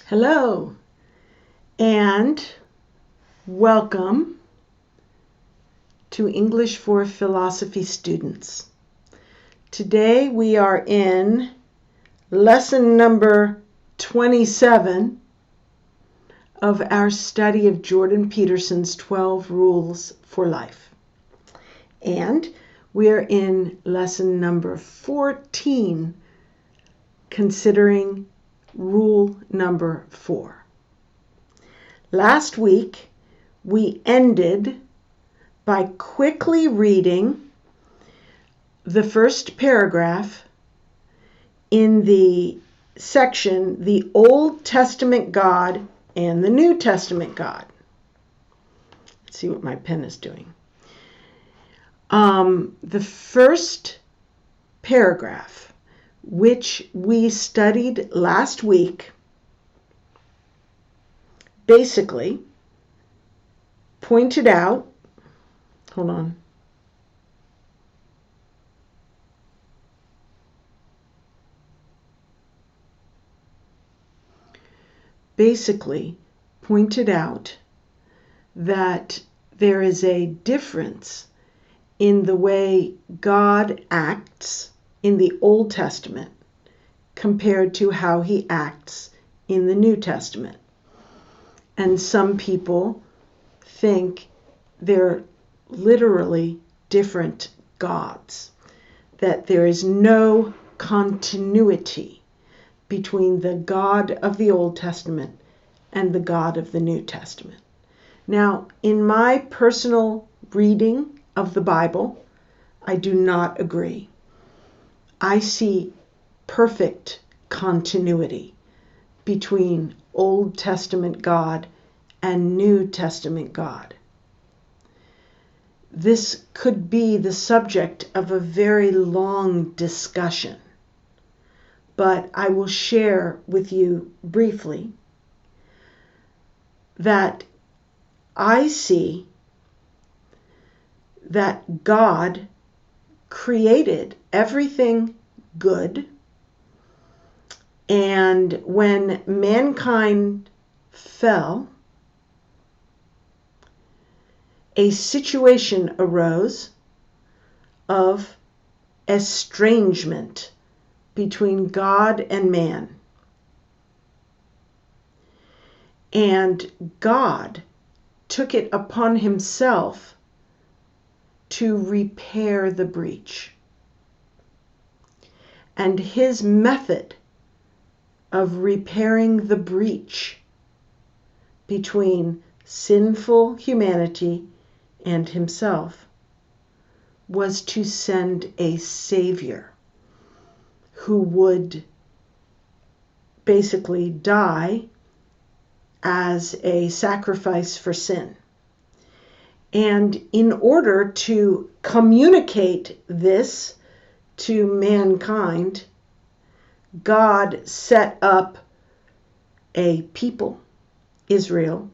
Hello and welcome to English for Philosophy students. Today we are in lesson number 27 of our study of Jordan Peterson's 12 Rules for Life. And we are in lesson number 14, considering rule number 4. Last week, we ended by quickly reading the first paragraph in the section, the Old Testament God and the New Testament God. Let's see what my pen is doing. The first paragraph, which we studied last week, basically pointed out, that there is a difference in the way God acts in the Old Testament compared to how he acts in the New Testament. And some people think they're literally different gods, that there is no continuity between the God of the Old Testament and the God of the New Testament. Now, in my personal reading of the Bible, I do not agree. I see perfect continuity between Old Testament God and New Testament God. This could be the subject of a very long discussion, but I will share with you briefly that I see that God created everything good, and when mankind fell, a situation arose of estrangement between God and man. And God took it upon himself to repair the breach. And his method of repairing the breach between sinful humanity and himself was to send a Savior who would basically die as a sacrifice for sin. And in order to communicate this to mankind, God set up a people, Israel,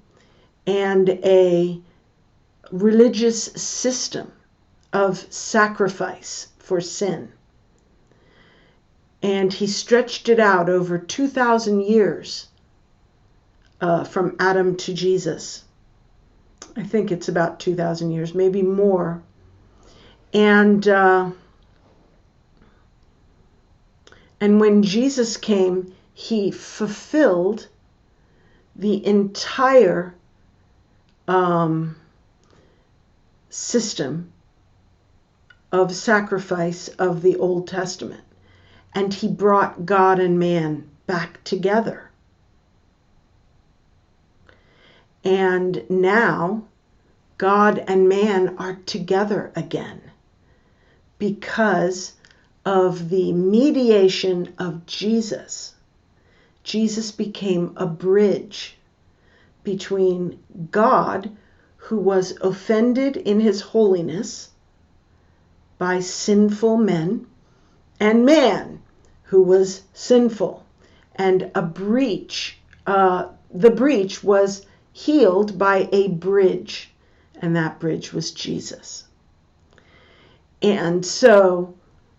and a religious system of sacrifice for sin. And he stretched it out over 2,000 years from Adam to Jesus. I think it's about 2,000 years, maybe more. And when Jesus came, he fulfilled the entire system of sacrifice of the Old Testament. And he brought God and man back together. And now God and man are together again because of the mediation of Jesus. Jesus became a bridge between God, who was offended in his holiness by sinful men, and man, who was sinful. And the breach was healed by a bridge, and that bridge was Jesus. And so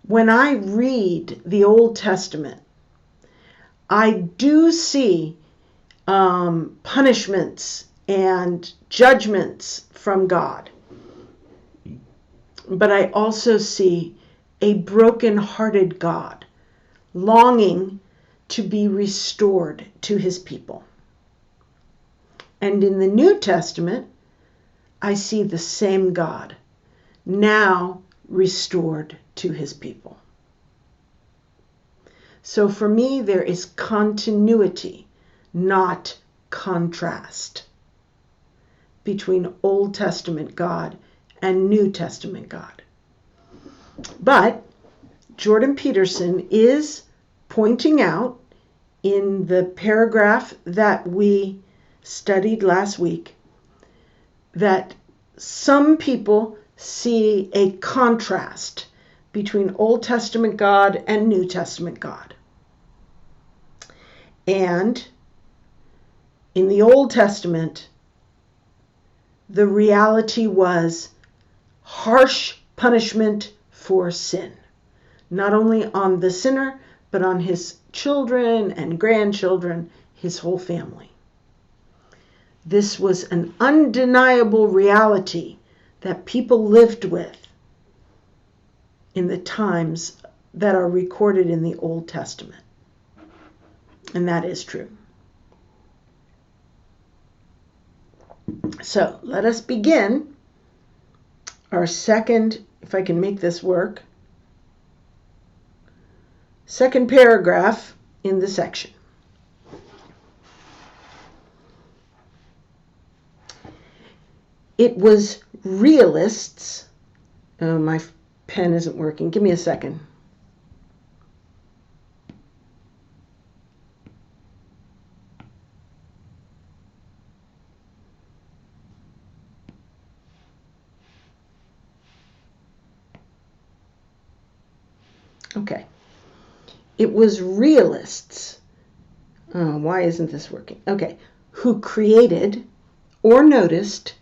when I read the Old Testament, I do see punishments and judgments from God. But I also see a broken-hearted God longing to be restored to his people. And in the New Testament, I see the same God now restored to his people. So for me, there is continuity, not contrast, between Old Testament God and New Testament God. But Jordan Peterson is pointing out in the paragraph that we studied last week that some people see a contrast between Old Testament God and New Testament God. And in the Old Testament, the reality was harsh punishment for sin, not only on the sinner, but on his children and grandchildren, his whole family. This was an undeniable reality that people lived with in the times that are recorded in the Old Testament. And that is true. So let us begin our second, if I can make this work, second paragraph in the section. It was realists. Oh, my pen isn't working. Give me a second. Okay. It was realists. Oh, why isn't this working? Okay. Who created or noticed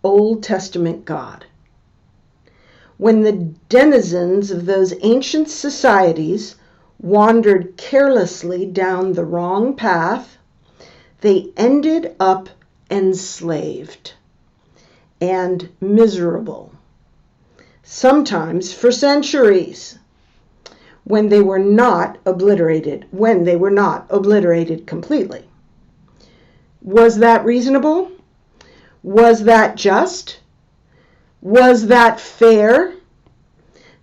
Old Testament God. When the denizens of those ancient societies wandered carelessly down the wrong path, they ended up enslaved and miserable, sometimes for centuries, when they were not obliterated completely. Was that reasonable? Was that just? Was that fair?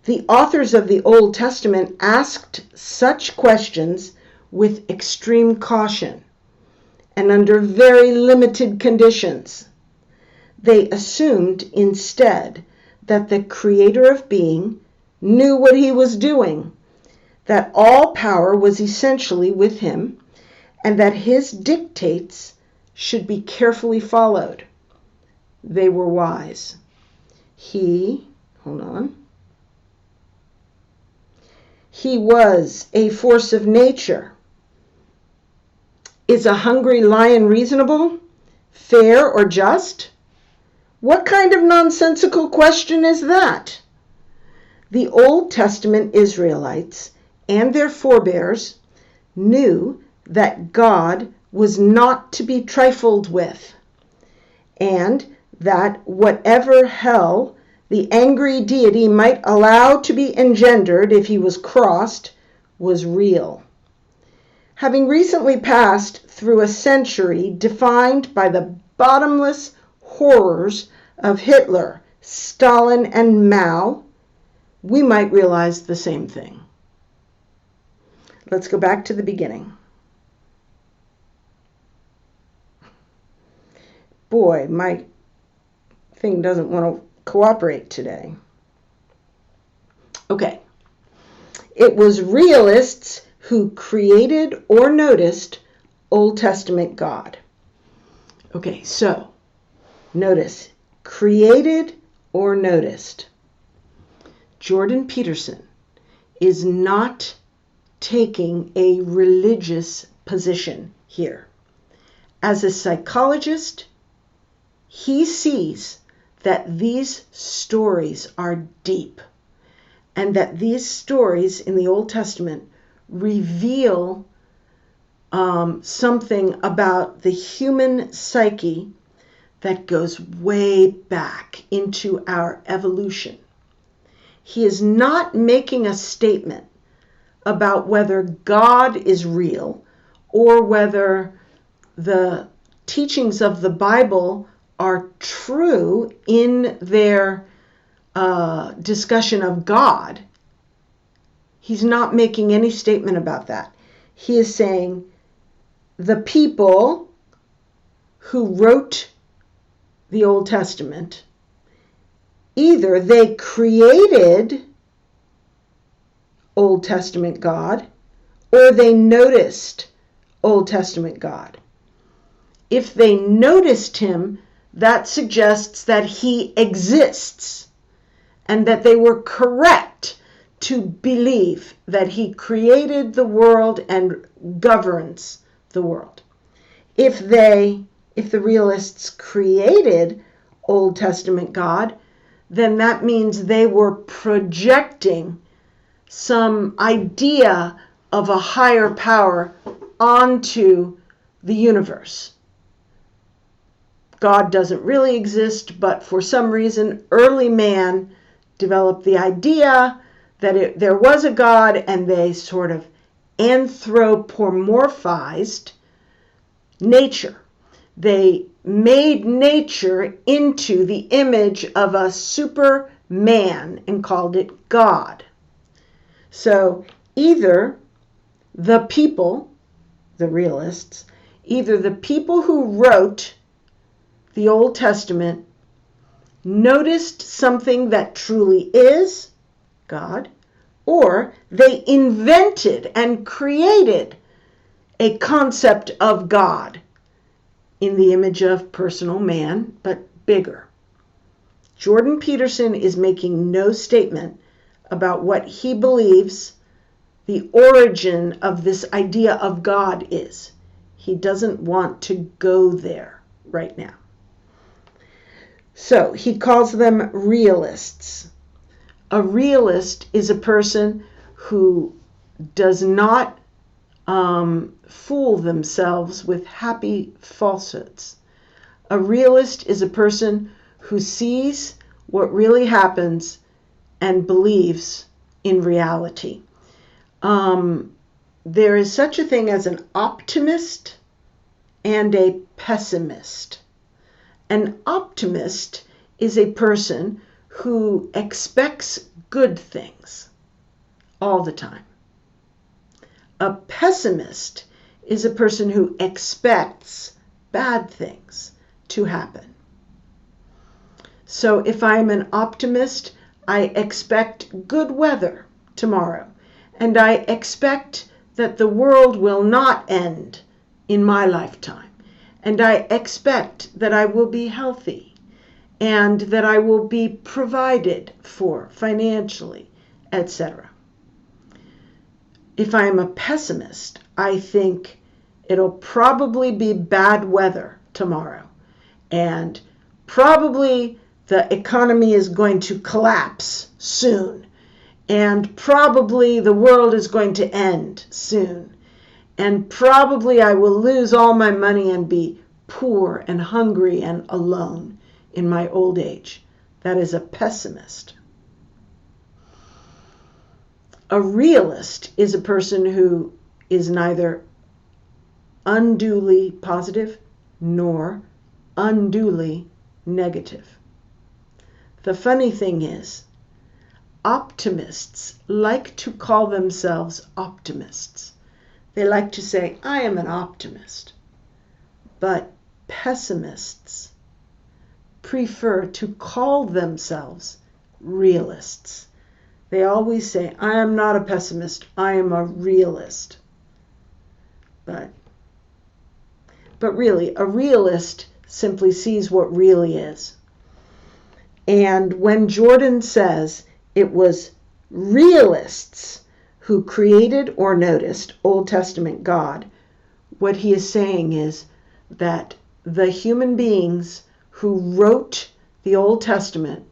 The authors of the Old Testament asked such questions with extreme caution and under very limited conditions. They assumed instead that the Creator of being knew what he was doing, that all power was essentially with him, and that his dictates should be carefully followed. They were wise. He was a force of nature. Is a hungry lion reasonable, fair, or just? What kind of nonsensical question is that? The Old Testament Israelites and their forebears knew that God was not to be trifled with, and that whatever hell the angry deity might allow to be engendered if he was crossed was real. Having recently passed through a century defined by the bottomless horrors of Hitler, Stalin, and Mao, we might realize the same thing. Let's go back to the beginning. Boy, my thing doesn't want to cooperate today. Okay. It was realists who created or noticed Old Testament God. Okay, so notice, created or noticed. Jordan Peterson is not taking a religious position here. As a psychologist, he sees that these stories are deep, and that these stories in the Old Testament reveal something about the human psyche that goes way back into our evolution. He is not making a statement about whether God is real or whether the teachings of the Bible are true in their discussion of God. He's not making any statement about that. He is saying the people who wrote the Old Testament, either they created Old Testament God or they noticed Old Testament God. If they noticed him, that suggests that he exists and that they were correct to believe that he created the world and governs the world. If the realists created Old Testament God, then that means they were projecting some idea of a higher power onto the universe. God doesn't really exist, but for some reason, early man developed the idea that there was a God, and they sort of anthropomorphized nature. They made nature into the image of a superman and called it God. So either the people, the realists, either the people who wrote the Old Testament noticed something that truly is God, or they invented and created a concept of God in the image of personal man, but bigger. Jordan Peterson is making no statement about what he believes the origin of this idea of God is. He doesn't want to go there right now. So he calls them realists. A realist is a person who does not fool themselves with happy falsehoods. A realist is a person who sees what really happens and believes in reality. There is such a thing as an optimist and a pessimist. An optimist is a person who expects good things all the time. A pessimist is a person who expects bad things to happen. So if I'm an optimist, I expect good weather tomorrow, and I expect that the world will not end in my lifetime, and I expect that I will be healthy and that I will be provided for financially, etc. If I am a pessimist, I think it'll probably be bad weather tomorrow, and probably the economy is going to collapse soon, and probably the world is going to end soon, and probably I will lose all my money and be poor and hungry and alone in my old age. That is a pessimist. A realist is a person who is neither unduly positive nor unduly negative. The funny thing is, optimists like to call themselves optimists. They like to say, I am an optimist. But pessimists prefer to call themselves realists. They always say, I am not a pessimist, I am a realist. But really, a realist simply sees what really is. And when Jordan says it was realists who created or noticed Old Testament God, what he is saying is that the human beings who wrote the Old Testament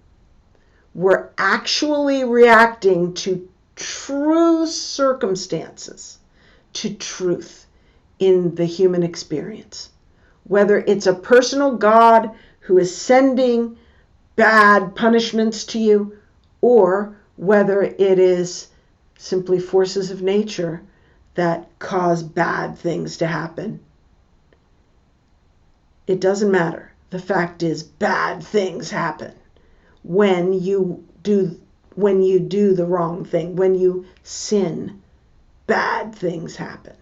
were actually reacting to true circumstances, to truth in the human experience. Whether it's a personal God who is sending bad punishments to you, or whether it is simply forces of nature that cause bad things to happen. It doesn't matter. The fact is, bad things happen when you do the wrong thing, when you sin. Bad things happen.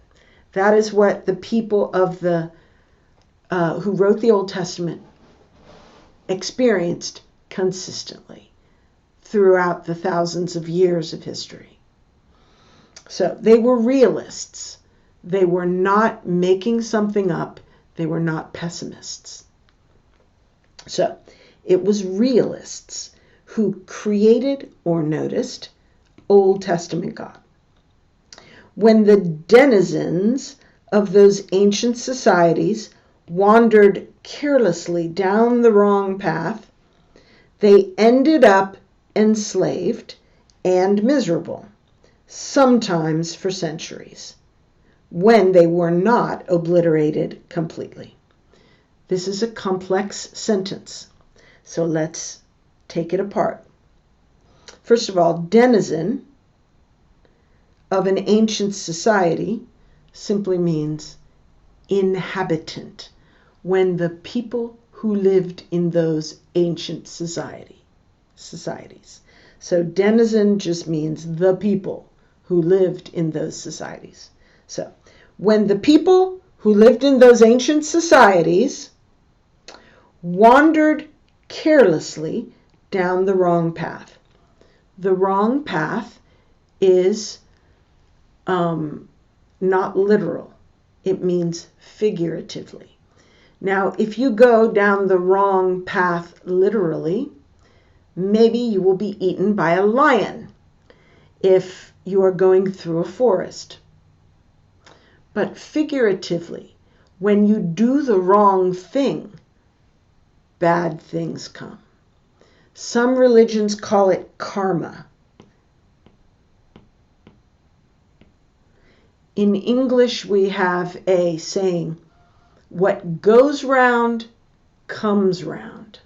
That is what the people of who wrote the Old Testament experienced consistently throughout the thousands of years of history. So they were realists. They were not making something up. They were not pessimists. So it was realists who created or noticed Old Testament God. When the denizens of those ancient societies wandered carelessly down the wrong path, they ended up enslaved and miserable, sometimes for centuries, when they were not obliterated completely. This is a complex sentence, so let's take it apart. First of all, denizen of an ancient society simply means inhabitant, when the people who lived in those ancient societies. So denizen just means the people who lived in those societies. So when the people who lived in those ancient societies wandered carelessly down the wrong path. The wrong path is not literal. It means figuratively. Now, if you go down the wrong path literally, maybe you will be eaten by a lion if you are going through a forest. But figuratively, when you do the wrong thing, bad things come. Some religions call it karma. In English, we have a saying, what goes round comes round.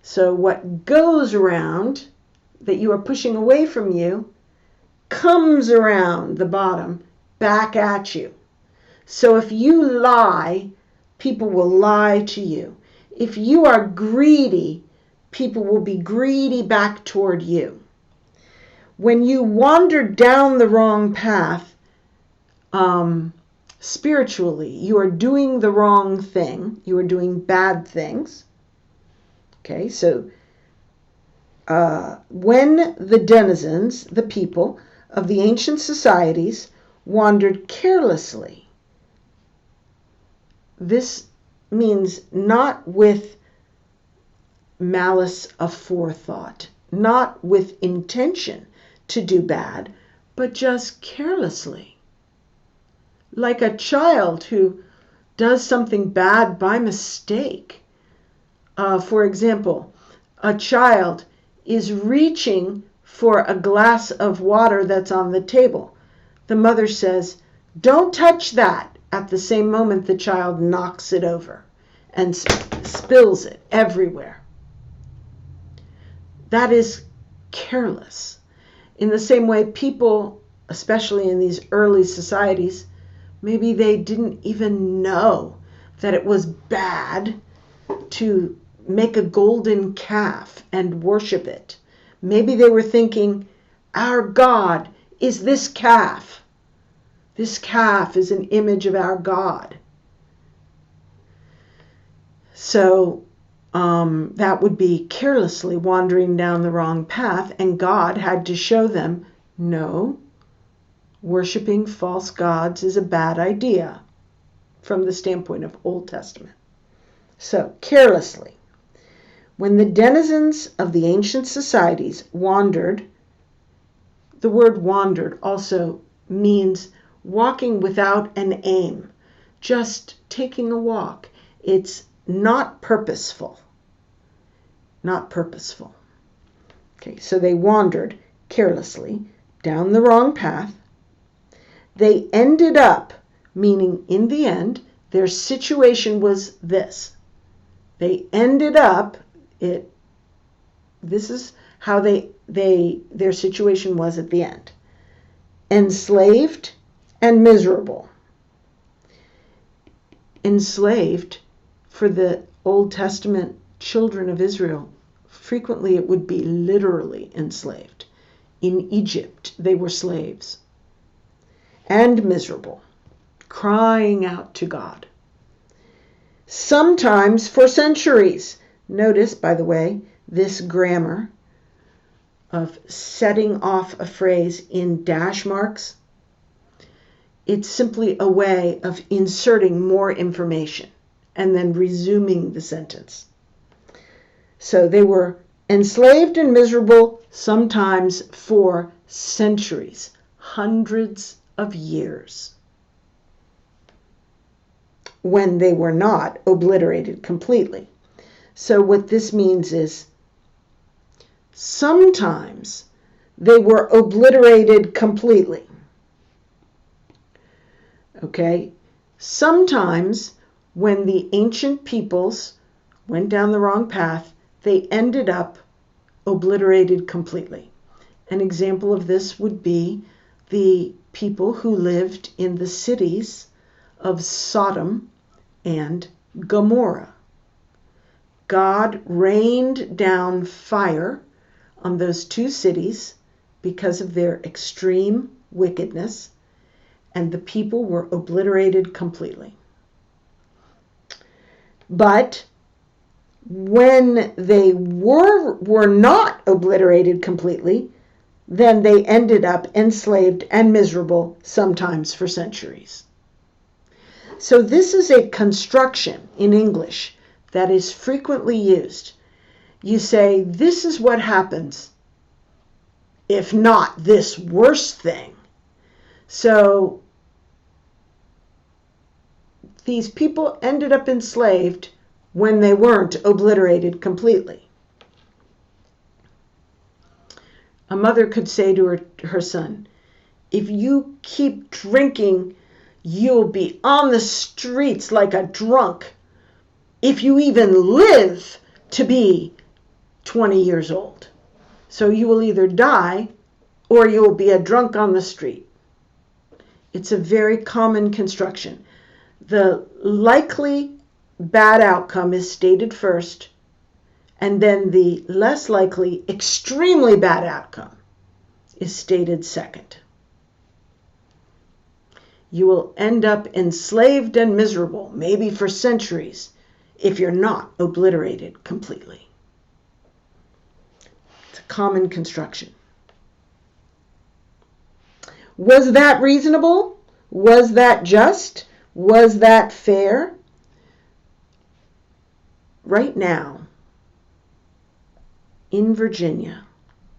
So what goes around that you are pushing away from you comes around the bottom back at you. So if you lie, people will lie to you. If you are greedy, people will be greedy back toward you. When you wander down the wrong path, spiritually, you are doing the wrong thing. You are doing bad things. Okay, so when the denizens, the people of the ancient societies, wandered carelessly, this means not with malice aforethought, not with intention to do bad, but just carelessly. Like a child who does something bad by mistake. For example, a child is reaching for a glass of water that's on the table. The mother says, "Don't touch that." At the same moment, the child knocks it over and spills it everywhere. That is careless. In the same way, people, especially in these early societies, maybe they didn't even know that it was bad to make a golden calf and worship it. Maybe they were thinking, our God is this calf. This calf is an image of our God. So that would be carelessly wandering down the wrong path, and God had to show them, no, worshiping false gods is a bad idea from the standpoint of Old Testament. So, carelessly. When the denizens of the ancient societies wandered, the word wandered also means walking without an aim, just taking a walk. It's not purposeful. Not purposeful. Okay, so they wandered carelessly down the wrong path. They ended up meaning in the end, their situation was this. They ended up, this is how their situation was at the end. Enslaved and miserable. Enslaved, for the Old Testament children of Israel, frequently it would be literally enslaved. In Egypt, they were slaves. And miserable, crying out to God. Sometimes for centuries. Notice, by the way, this grammar of setting off a phrase in dash marks. It's simply a way of inserting more information and then resuming the sentence. So they were enslaved and miserable, sometimes for centuries, hundreds of years, when they were not obliterated completely. So what this means is sometimes they were obliterated completely. Okay? Sometimes when the ancient peoples went down the wrong path, they ended up obliterated completely. An example of this would be the people who lived in the cities of Sodom and Gomorrah. God rained down fire on those two cities because of their extreme wickedness, and the people were obliterated completely. But when they were not obliterated completely, then they ended up enslaved and miserable, sometimes for centuries. So this is a construction in English that is frequently used. You say, this is what happens if not this worst thing. So these people ended up enslaved when they weren't obliterated completely. A mother could say to her son, if you keep drinking, you'll be on the streets like a drunk if you even live to be 20 years old. So you will either die or you will be a drunk on the street. It's a very common construction. The likely bad outcome is stated first, and then the less likely, extremely bad outcome is stated second. You will end up enslaved and miserable, maybe for centuries, if you're not obliterated completely. It's a common construction. Was that reasonable? Was that just? Was that fair? Right now, in Virginia,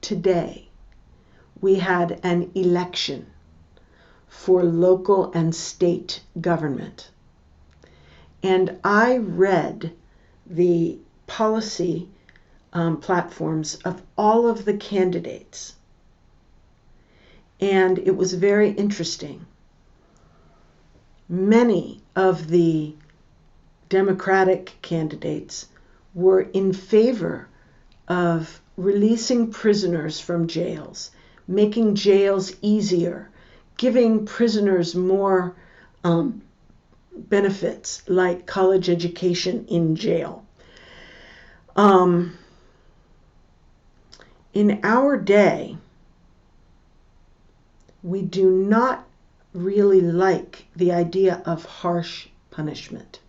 today, we had an election for local and state government. And I read the policy platforms of all of the candidates. And it was very interesting. Many of the Democratic candidates were in favor of releasing prisoners from jails, making jails easier, giving prisoners more benefits like college education in jail. In our day, we do not really like the idea of harsh punishment.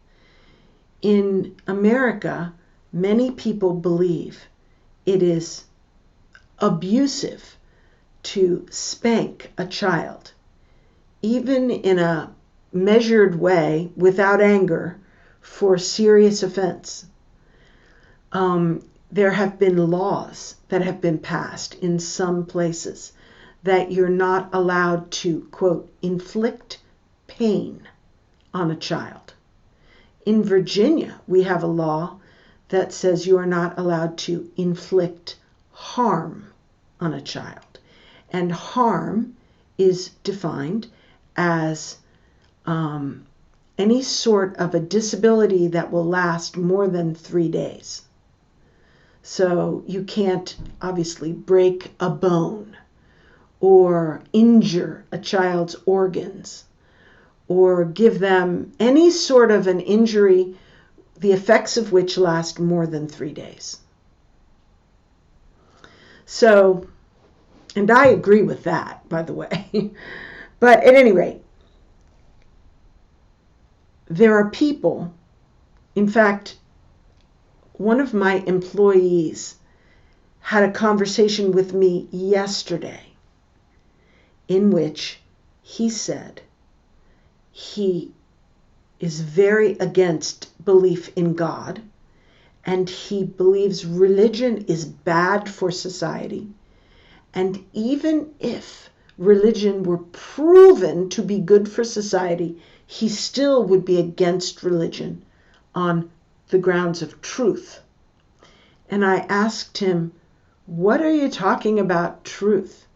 In America, many people believe it is abusive to spank a child, even in a measured way, without anger, for serious offense. There have been laws that have been passed in some places that you're not allowed to, quote, inflict pain on a child. In Virginia, we have a law that says you are not allowed to inflict harm on a child. And harm is defined as any sort of a disability that will last more than 3 days. So you can't obviously break a bone or injure a child's organs or give them any sort of an injury, the effects of which last more than 3 days. So, and I agree with that, by the way. But at any rate, there are people, in fact, one of my employees had a conversation with me yesterday in which he said he is very against belief in God, and he believes religion is bad for society. And even if religion were proven to be good for society, he still would be against religion on the grounds of truth. And I asked him, what are you talking about truth?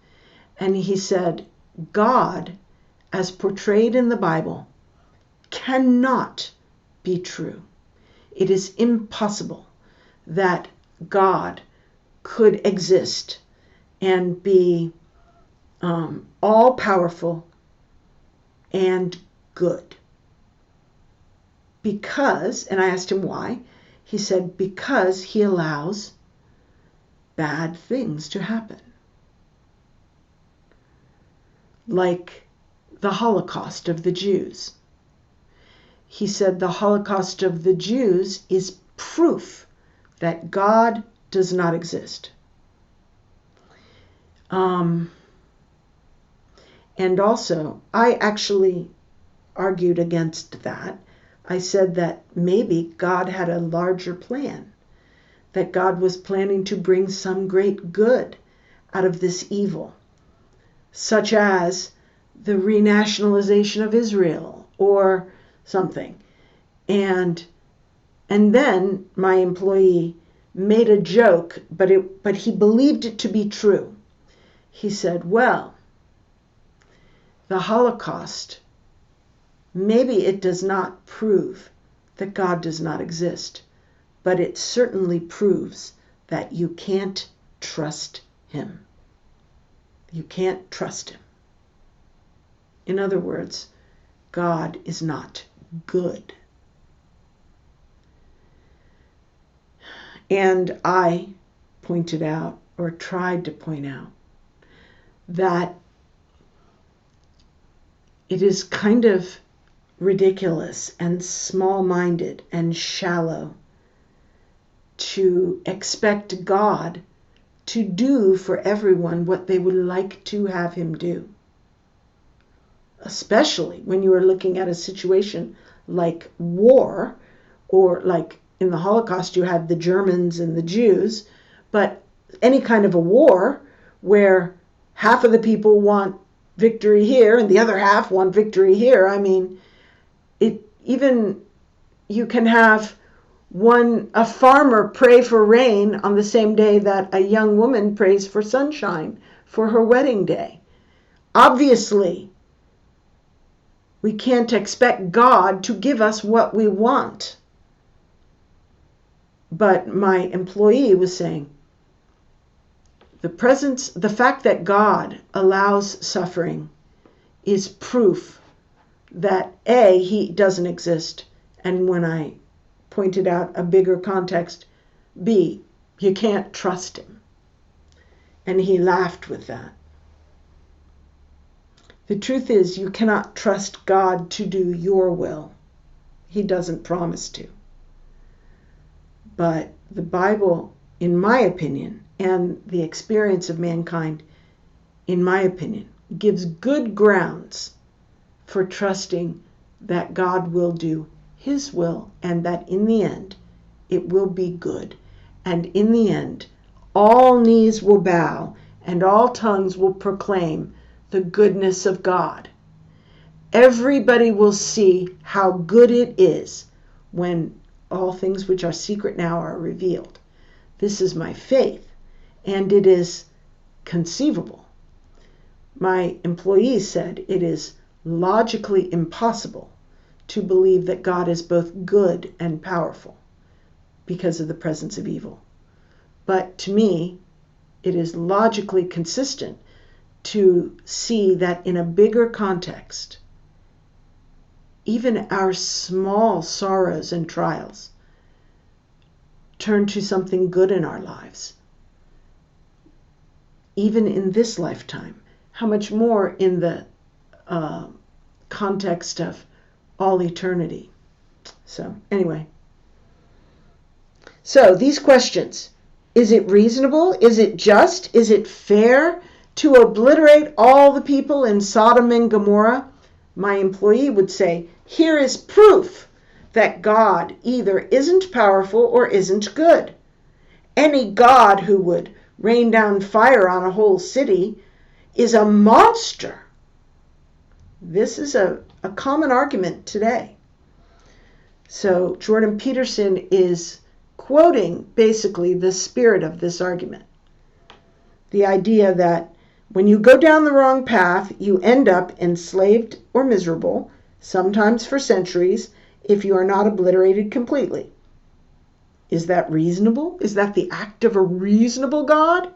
And he said, God, as portrayed in the Bible, cannot be true. It is impossible that God could exist and be all-powerful and good. Because, and I asked him why, he said, because he allows bad things to happen. Like the Holocaust of the Jews. He said the Holocaust of the Jews is proof that God does not exist. And also, I actually argued against that. I said that maybe God had a larger plan, that God was planning to bring some great good out of this evil, such as the renationalization of Israel or something. And then my employee made a joke, but he believed it to be true. He said, well, the Holocaust, maybe it does not prove that God does not exist, but it certainly proves that you can't trust him. You can't trust him. In other words, God is not good. And I pointed out, or tried to point out, that it is kind of ridiculous and small-minded and shallow to expect God to do for everyone what they would like to have him do. Especially when you are looking at a situation like war, or like in the Holocaust you had the Germans and the Jews, but any kind of a war where half of the people want victory here and the other half want victory here. I mean, you can have a farmer pray for rain on the same day that a young woman prays for sunshine for her wedding day. Obviously, we can't expect God to give us what we want. But my employee was saying, the fact that God allows suffering is proof that A, he doesn't exist, and when I pointed out a bigger context, B, you can't trust him. And he laughed with that. The truth is, you cannot trust God to do your will. He doesn't promise to. But the Bible, in my opinion, and the experience of mankind, in my opinion, gives good grounds for trusting that God will do his will, and that in the end it will be good. And in the end, all knees will bow and all tongues will proclaim the goodness of God. Everybody will see how good it is when all things which are secret now are revealed. This is my faith, and it is conceivable. My employee said it is logically impossible to believe that God is both good and powerful because of the presence of evil. But to me, it is logically consistent to see that in a bigger context, even our small sorrows and trials turn to something good in our lives. Even in this lifetime, how much more in the context of all eternity. So anyway, so these questions: is it reasonable? Is it just? Is it fair to obliterate all the people in Sodom and Gomorrah? My employee would say, here is proof that God either isn't powerful or isn't good. Any God who would rain down fire on a whole city is a monster. This is a common argument today. So Jordan Peterson is quoting basically the spirit of this argument. The idea that when you go down the wrong path, you end up enslaved or miserable, sometimes for centuries, if you are not obliterated completely. Is that reasonable? Is that the act of a reasonable God?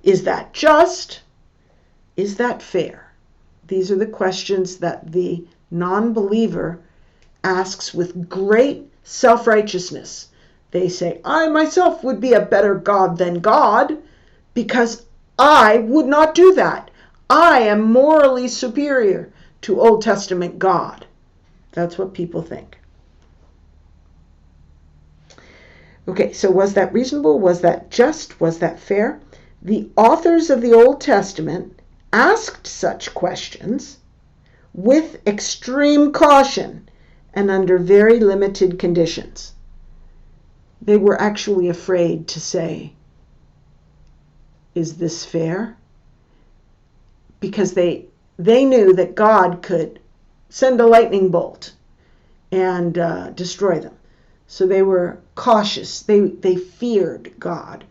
Is that just? Is that fair? These are the questions that the non-believer asks with great self-righteousness. They say, I myself would be a better God than God because I would not do that. I am morally superior to Old Testament God. That's what people think. Okay, so was that reasonable? Was that just? Was that fair? The authors of the Old Testament asked such questions with extreme caution and under very limited conditions. They were actually afraid to say, is this fair? Because they knew that God could send a lightning bolt and destroy them. So they were cautious. They feared God.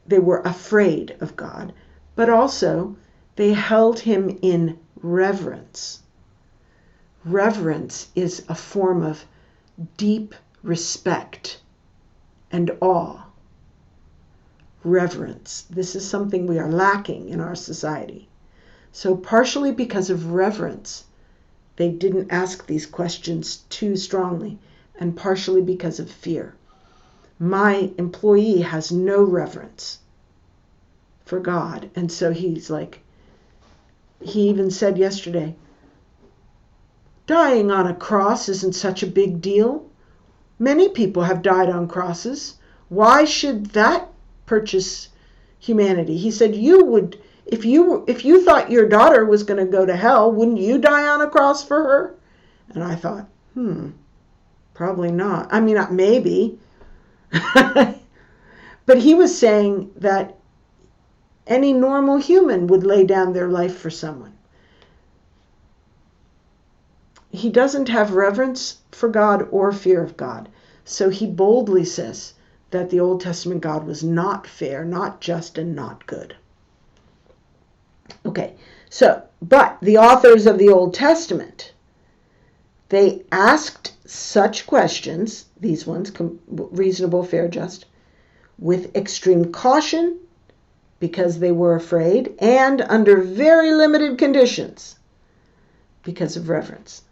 They were afraid of God. But also, they held him in reverence. Reverence is a form of deep respect and awe. Reverence. This is something we are lacking in our society. So partially because of reverence, they didn't ask these questions too strongly, and partially because of fear. My employee has no reverence for God, and so he's like, he even said yesterday, dying on a cross isn't such a big deal. Many people have died on crosses. Why should that purchase humanity? He said, you would, if you thought your daughter was going to go to hell, wouldn't you die on a cross for her? And I thought, probably not. I mean, maybe. But he was saying that any normal human would lay down their life for someone. He doesn't have reverence for God or fear of God. So he boldly says that the Old Testament God was not fair, not just, and not good. Okay, so, but the authors of the Old Testament, they asked such questions, these ones, reasonable, fair, just, with extreme caution because they were afraid, and under very limited conditions because of reverence.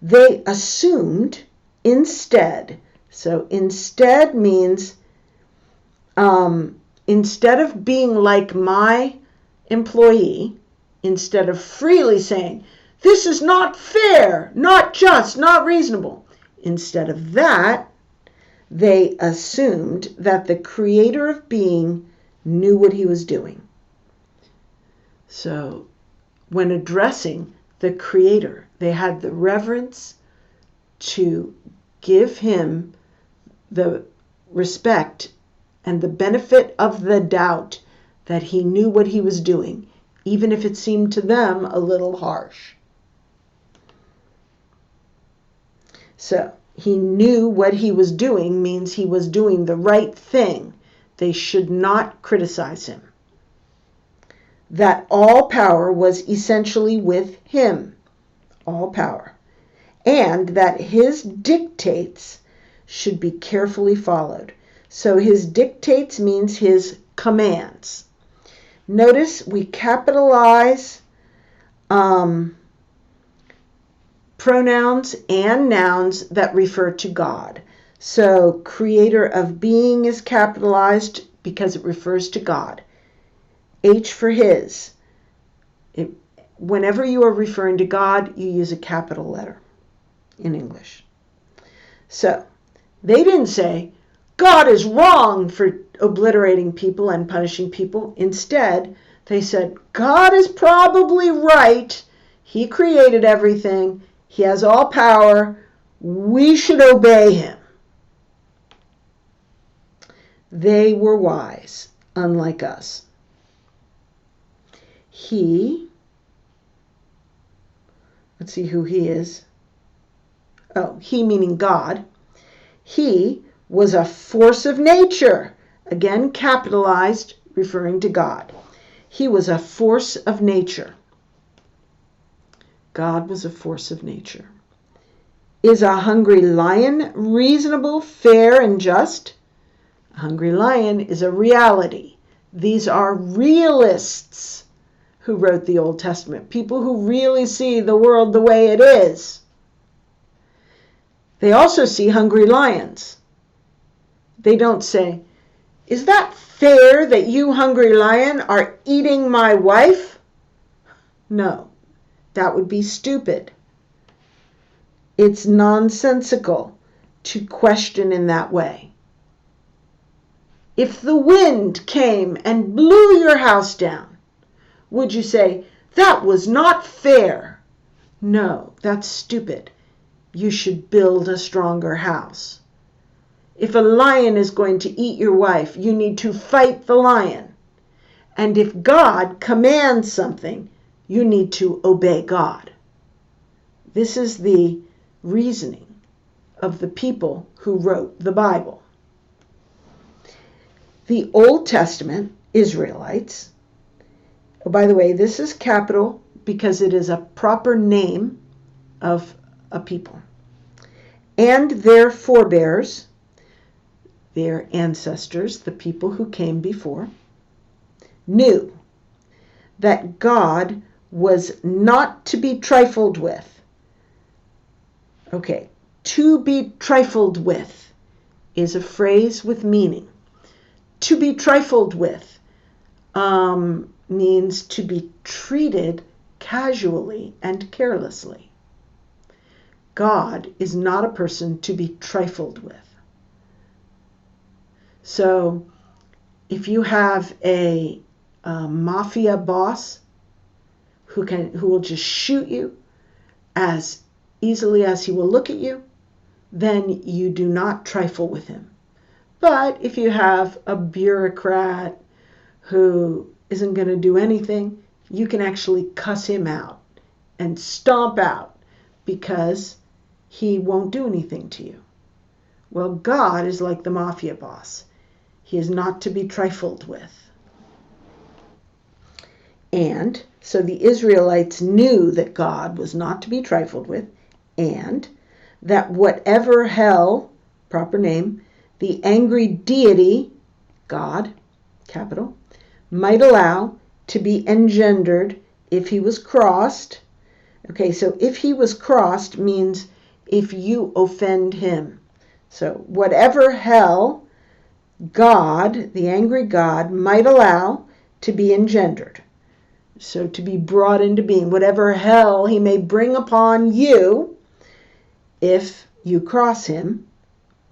They assumed instead, so instead means instead of being like my employee, instead of freely saying, this is not fair, not just, not reasonable, instead of that, they assumed that the creator of being knew what he was doing. So when addressing the creator, they had the reverence to give him the respect and the benefit of the doubt that he knew what he was doing, even if it seemed to them a little harsh. So he knew what he was doing means he was doing the right thing. They should not criticize him. that all power was essentially with him, all power, and that his dictates should be carefully followed. So his dictates means his commands. Notice we capitalize pronouns and nouns that refer to God. So creator of being is capitalized because it refers to God. H for his. Whenever you are referring to God, you use a capital letter in English. So they didn't say, God is wrong for obliterating people and punishing people. Instead, they said, God is probably right. He created everything. He has all power. We should obey him. They were wise, unlike us. Let's see who he is. Oh, he meaning God. He was a force of nature. Again, capitalized, referring to God. He was a force of nature. God was a force of nature. Is a hungry lion reasonable, fair, and just? A hungry lion is a reality. These are realists who wrote the Old Testament, people who really see the world the way it is. They also see hungry lions. They don't say, is that fair that you, hungry lion, are eating my wife? No, that would be stupid. It's nonsensical to question in that way. If the wind came and blew your house down, would you say, that was not fair? No, that's stupid. You should build a stronger house. If a lion is going to eat your wife, you need to fight the lion. And if God commands something, you need to obey God. This is the reasoning of the people who wrote the Bible. The Old Testament Israelites, oh, by the way, this is capital because it is a proper name of a people, and their forebears, their ancestors, the people who came before, knew that God was not to be trifled with. Okay, to be trifled with is a phrase with meaning. To be trifled with means to be treated casually and carelessly. God is not a person to be trifled with. So if you have a mafia boss who will just shoot you as easily as he will look at you, then you do not trifle with him. But if you have a bureaucrat who isn't going to do anything, you can actually cuss him out and stomp out because he won't do anything to you. Well, God is like the mafia boss. He is not to be trifled with. And so the Israelites knew that God was not to be trifled with, and that whatever hell, proper name, the angry deity, God, capital, might allow to be engendered if he was crossed. Okay, so if he was crossed means if you offend him. So whatever hell God, the angry God, might allow to be engendered. So to be brought into being, whatever hell he may bring upon you if you cross him,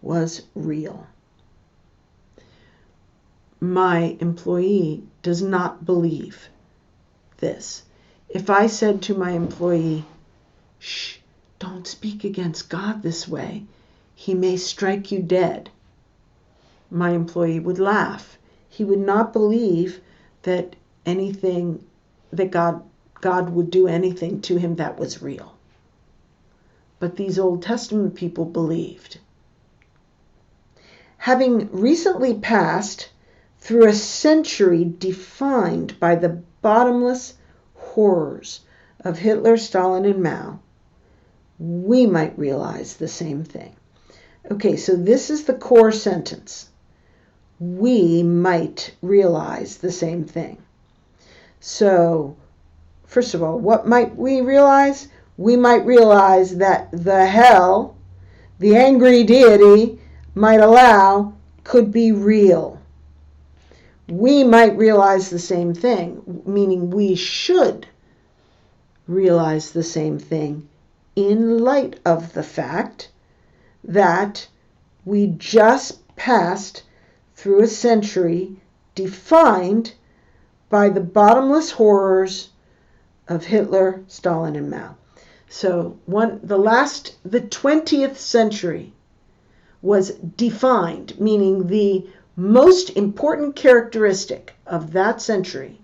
was real. My employee does not believe this. If I said to my employee, shh, don't speak against God this way, he may strike you dead, my employee would laugh. He would not believe that God would do anything to him that was real. But these Old Testament people believed. Having recently passed through a century defined by the bottomless horrors of Hitler, Stalin, and Mao, we might realize the same thing. Okay, so this is the core sentence. We might realize the same thing. So, first of all, what might we realize? We might realize that the hell the angry deity might allow could be real. We might realize the same thing, meaning we should realize the same thing in light of the fact that we just passed through a century defined by the bottomless horrors of Hitler, Stalin, and Mao. So the 20th century was defined, meaning the most important characteristic of that century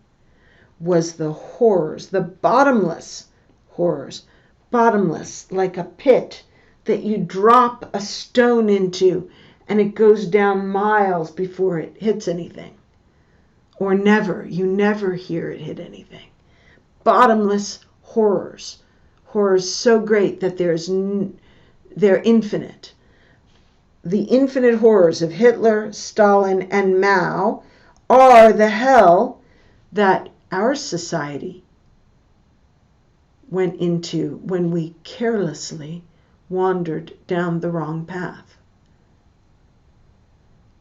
was the horrors, the bottomless horrors. Bottomless, like a pit that you drop a stone into and it goes down miles before it hits anything. Or you never hear it hit anything. Bottomless horrors. Horrors so great that they're infinite. The infinite horrors of Hitler, Stalin, and Mao are the hell that our society went into when we carelessly wandered down the wrong path.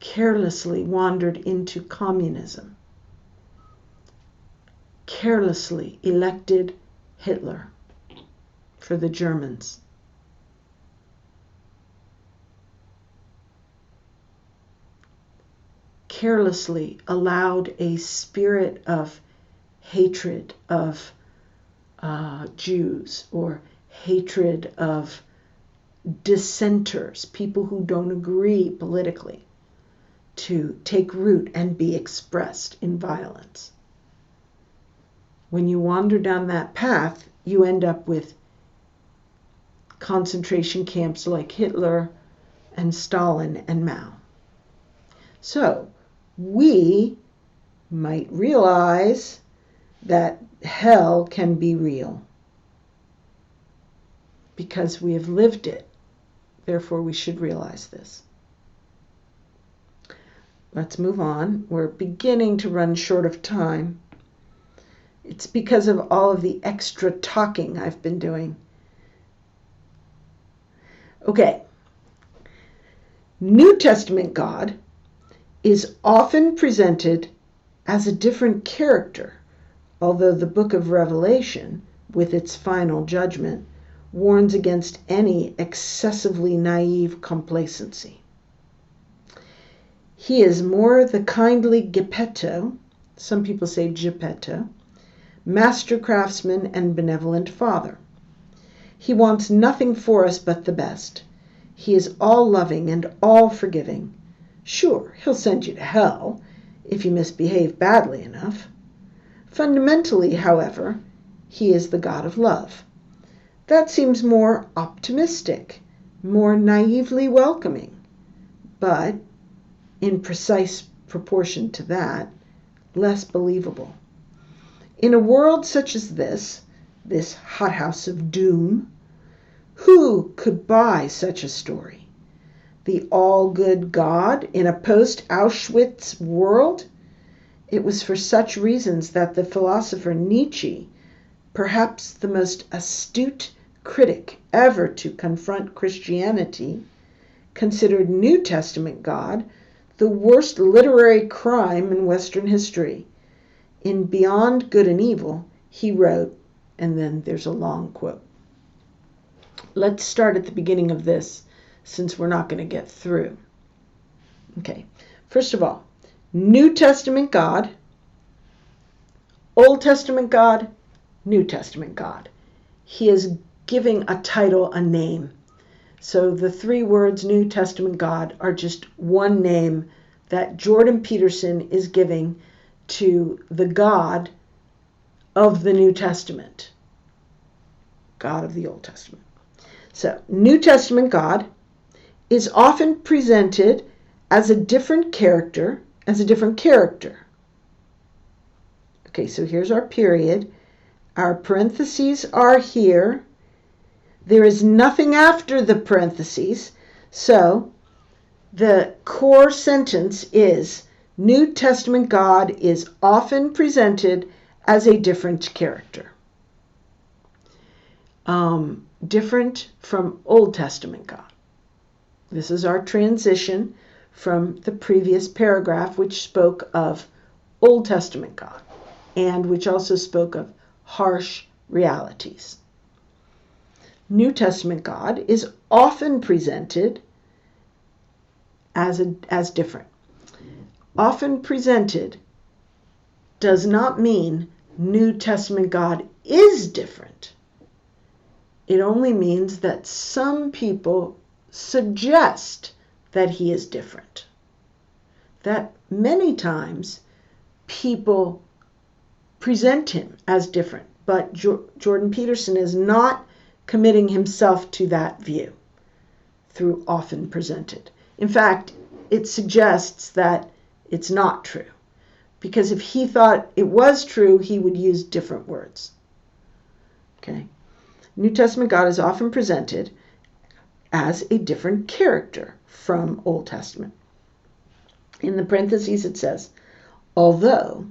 Carelessly wandered into communism. Carelessly elected Hitler for the Germans. Carelessly allowed a spirit of hatred of Jews, or hatred of dissenters, people who don't agree politically, to take root and be expressed in violence. When you wander down that path, you end up with concentration camps like Hitler and Stalin and Mao. So, we might realize that hell can be real because we have lived it. Therefore, we should realize this. Let's move on. We're beginning to run short of time. It's because of all of the extra talking I've been doing. Okay. New Testament God is often presented as a different character, although the book of Revelation, with its final judgment, warns against any excessively naive complacency. He is more the kindly Geppetto, some people say Geppetto, master craftsman and benevolent father. He wants nothing for us but the best. He is all-loving and all-forgiving. Sure, he'll send you to hell if you misbehave badly enough. Fundamentally, however, he is the God of love. That seems more optimistic, more naively welcoming, but, in precise proportion to that, less believable. In a world such as this hothouse of doom, who could buy such a story? The all-good God in a post-Auschwitz world? It was for such reasons that the philosopher Nietzsche, perhaps the most astute critic ever to confront Christianity, considered New Testament God the worst literary crime in Western history. In Beyond Good and Evil, he wrote, and then there's a long quote. Let's start at the beginning of this, since we're not going to get through. Okay, first of all, New Testament God, Old Testament God, New Testament God. He is giving a title, a name. So the three words New Testament God are just one name that Jordan Peterson is giving to the God of the New Testament, God of the Old Testament. So, New Testament God is often presented as a different character, Okay, so here's our period. Our parentheses are here. There is nothing after the parentheses. So the core sentence is, New Testament God is often presented as a different character. Different from Old Testament God. This is our transition from the previous paragraph, which spoke of Old Testament God and which also spoke of harsh realities. New Testament God is often presented as different. Often presented does not mean New Testament God is different. It only means that some people suggest that he is different. That many times people present him as different, but Jordan Peterson is not committing himself to that view through often presented. In fact, it suggests that it's not true, because if he thought it was true, he would use different words. Okay. New Testament God is often presented as a different character from Old Testament. In the parentheses it says, although.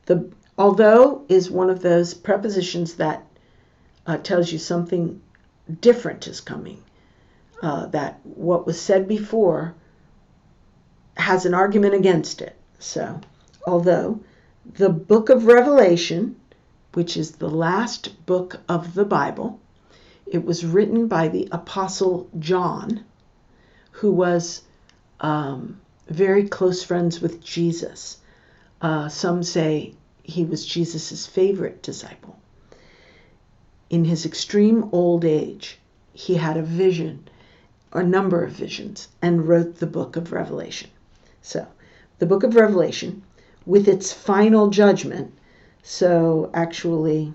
The although is one of those prepositions that tells you something different is coming. That what was said before has an argument against it. So, although the book of Revelation, which is the last book of the Bible, it was written by the Apostle John, who was very close friends with Jesus. Some say he was Jesus' favorite disciple. In his extreme old age, he had a vision, a number of visions, and wrote the book of Revelation. So, the book of Revelation, with its final judgment, so actually,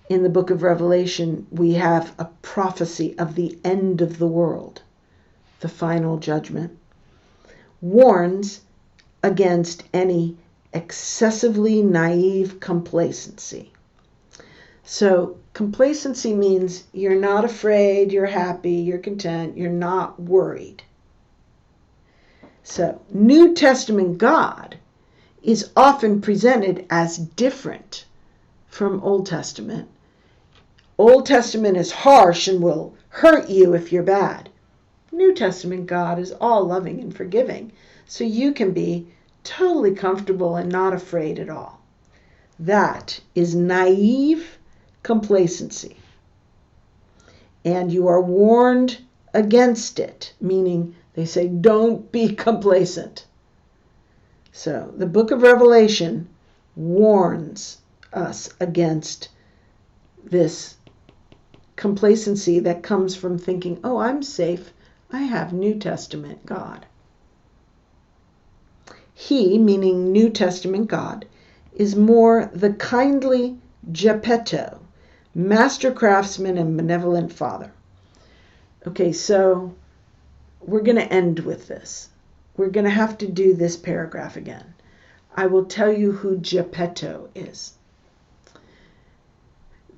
in the book of Revelation, we have a prophecy of the end of the world, the final judgment, warns against any excessively naive complacency. So complacency means you're not afraid, you're happy, you're content, you're not worried. So New Testament God is often presented as different from Old Testament. Old Testament is harsh and will hurt you if you're bad. New Testament God is all loving and forgiving, so you can be totally comfortable and not afraid at all. That is naive complacency. And you are warned against it, meaning they say don't be complacent. So the book of Revelation warns us against this complacency that comes from thinking, oh, I'm safe, I have New Testament God. He, meaning New Testament God, is more the kindly Geppetto, master craftsman and benevolent father. Okay, so we're going to end with this. We're going to have to do this paragraph again. I will tell you who Geppetto is.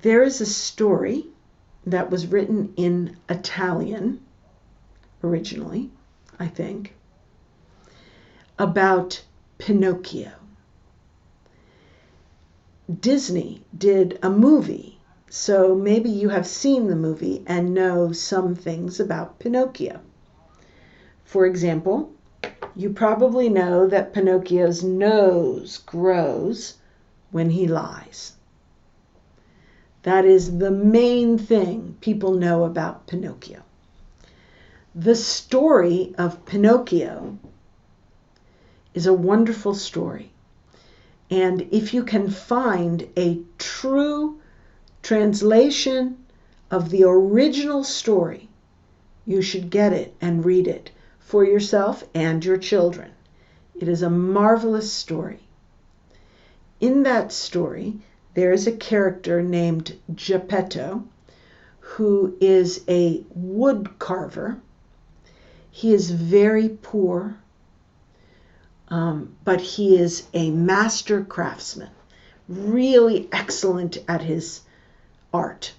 There is a story that was written in Italian, originally, I think, about Pinocchio. Disney did a movie, so maybe you have seen the movie and know some things about Pinocchio. For example, you probably know that Pinocchio's nose grows when he lies. That is the main thing people know about Pinocchio. The story of Pinocchio is a wonderful story. And if you can find a true translation of the original story, you should get it and read it for yourself and your children. It is a marvelous story. In that story, there is a character named Geppetto who is a wood carver. He is very poor, but he is a master craftsman, really excellent at his art.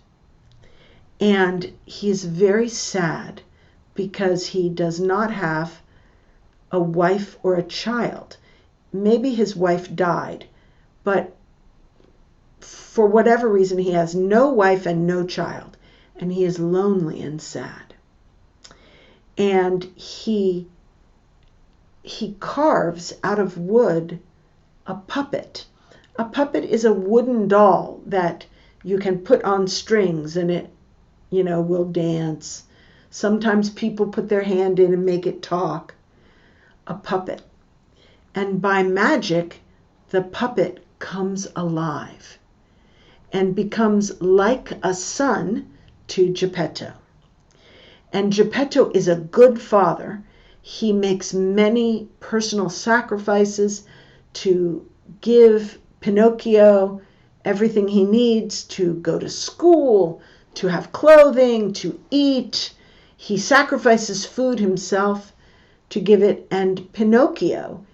And he is very sad because he does not have a wife or a child. Maybe his wife died, but for whatever reason, he has no wife and no child, and he is lonely and sad. And he carves out of wood a puppet. A puppet is a wooden doll that you can put on strings and it, will dance. Sometimes people put their hand in and make it talk. A puppet. And by magic, the puppet comes alive and becomes like a son to Geppetto. And Geppetto is a good father. He makes many personal sacrifices to give Pinocchio everything he needs to go to school, to have clothing, to eat. He sacrifices food himself to give it, and Pinocchio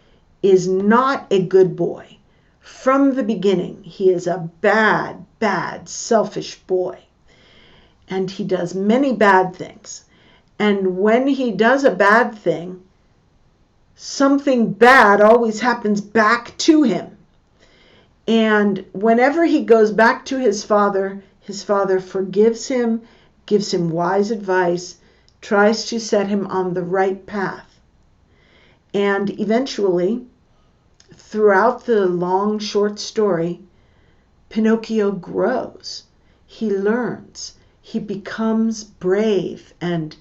is not a good boy. From the beginning, he is a bad, selfish boy. And he does many bad things. And when he does a bad thing, something bad always happens back to him. And whenever he goes back to his father forgives him, gives him wise advice, tries to set him on the right path. And eventually, throughout the long, short story, Pinocchio grows. He learns. He becomes brave and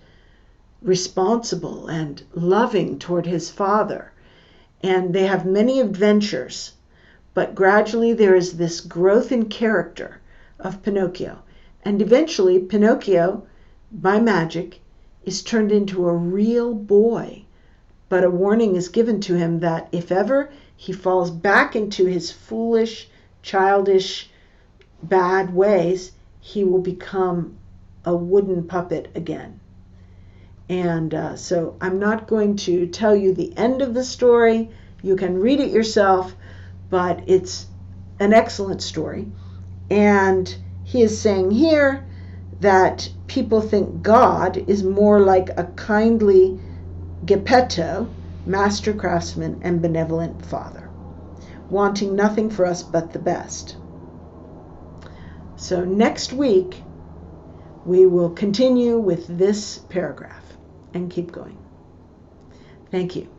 responsible and loving toward his father. And they have many adventures. But gradually there is this growth in character of Pinocchio. And eventually Pinocchio, by magic, is turned into a real boy. But a warning is given to him that if ever he falls back into his foolish, childish, bad ways, he will become a wooden puppet again. And so I'm not going to tell you the end of the story. You can read it yourself, but it's an excellent story. And he is saying here that people think God is more like a kindly Geppetto, master craftsman and benevolent father, wanting nothing for us but the best. So next week, we will continue with this paragraph and keep going. Thank you.